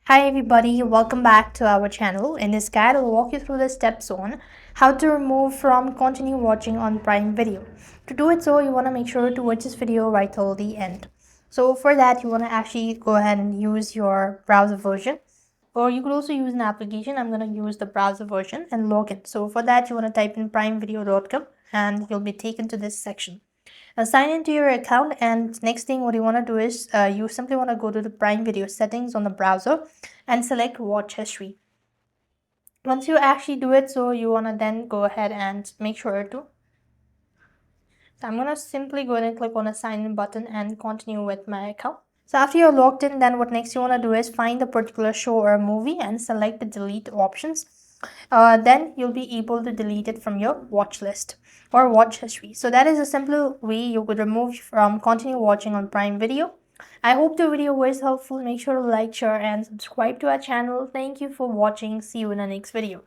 Hi everybody, welcome back to our channel. In this guide, I'll walk you through the steps on how to remove from continue watching on Prime Video. To do it so, you want to make sure to watch this video right till the end. So for that, you want to actually go ahead and use your browser version. Or you could also use an application. I'm going to use the browser version and log in. So for that, you want to type in primevideo.com and you'll be taken to this section. Now sign into your account, and next thing what you want to do is you simply want to go to the Prime Video settings on the browser and select watch history. Once you actually do it, so you want to then go ahead and make sure to I'm going to simply go ahead and click on the sign in button and continue with my account. So after you're logged in, then what next you want to do is find a particular show or movie and select the delete options. Then you'll be able to delete it from your watch list or watch history. So that is a simple way you could remove from continue watching on Prime Video. I hope the video was helpful. Make sure to like, share and subscribe to our channel. Thank you for watching. See you in the next video.